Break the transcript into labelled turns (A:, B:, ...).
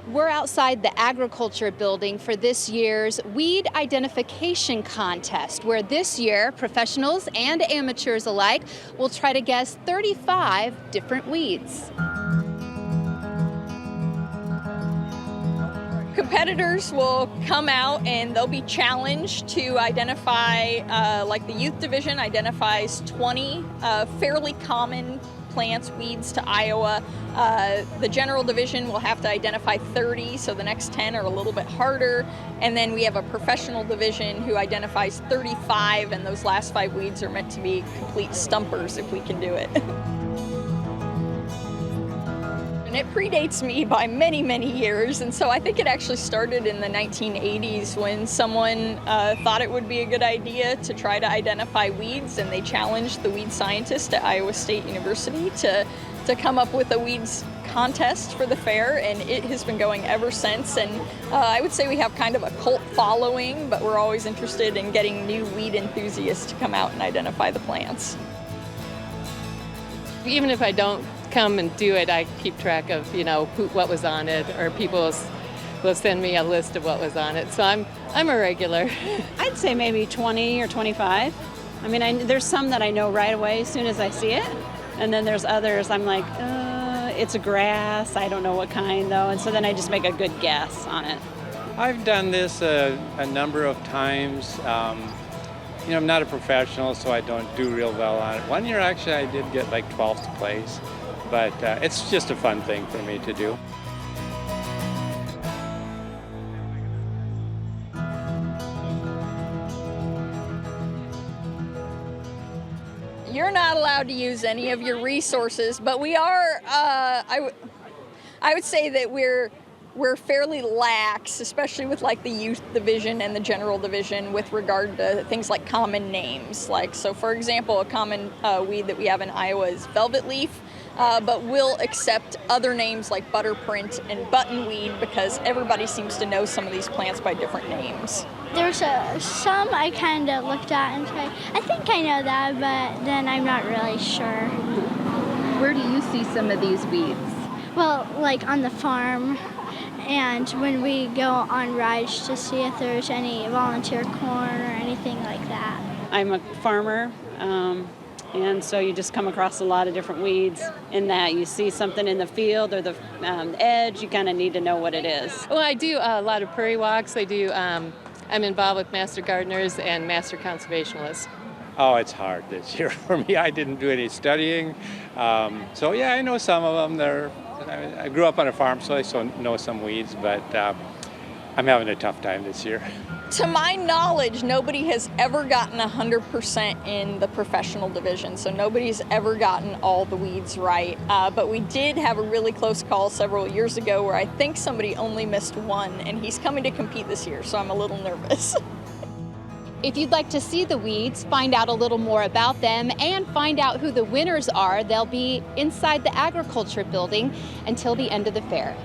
A: We're outside the agriculture building for this year's weed identification contest, where this year professionals and amateurs alike will try to guess 35 different weeds.
B: Competitors will come out and they'll be challenged to identify, like the youth division identifies 20 fairly common plants, weeds to Iowa. The general division will have to identify 30, so the next 10 are a little bit harder. And then we have a professional division who identifies 35, and those last 5 weeds are meant to be complete stumpers if we can do it. And it predates me by many, many years, and so I think it actually started in the 1980s when someone thought it would be a good idea to try to identify weeds, and they challenged the weed scientists at Iowa State University to come up with a weeds contest for the fair, and it has been going ever since. And I would say we have kind of a cult following, but we're always interested in getting new weed enthusiasts to come out and identify the plants.
C: Even if I don't come and do it, I keep track of, what was on it, or people will send me a list of what was on it. So I'm a regular.
D: I'd say maybe 20 or 25. I mean, there's some that I know right away as soon as I see it, and then there's others I'm like, it's a grass, I don't know what kind though, and so then I just make a good guess on it.
E: I've done this a number of times. I'm not a professional, so I don't do real well on it. One year, actually, I did get like 12th place, but it's just a fun thing for me to do.
B: You're not allowed to use any of your resources, but we are, I would say that we're fairly lax, especially with like the youth division and the general division with regard to things like common names. So for example, a common weed that we have in Iowa is velvet leaf, but we'll accept other names like butterprint and buttonweed because everybody seems to know some of these plants by different names.
F: There's some I kind of looked at and said, I think I know that, but then I'm not really sure.
A: Where do you see some of these weeds?
F: Well, like on the farm, and when we go on rides to see if there's any volunteer corn or anything like that.
D: I'm a farmer, and so you just come across a lot of different weeds in that you see something in the field or the edge, you kind of need to know what it is.
C: Well, I do a lot of prairie walks. I'm involved with Master Gardeners and Master Conservationists.
E: Oh, it's hard this year for me. I didn't do any studying. So yeah, I know some of them. I grew up on a farm, so I know some weeds, but I'm having a tough time this year.
B: To my knowledge, nobody has ever gotten 100% in the professional division, so nobody's ever gotten all the weeds right. But we did have a really close call several years ago where I think somebody only missed one, and he's coming to compete this year, so I'm a little nervous.
A: If you'd like to see the weeds, find out a little more about them, and find out who the winners are, they'll be inside the agriculture building until the end of the fair.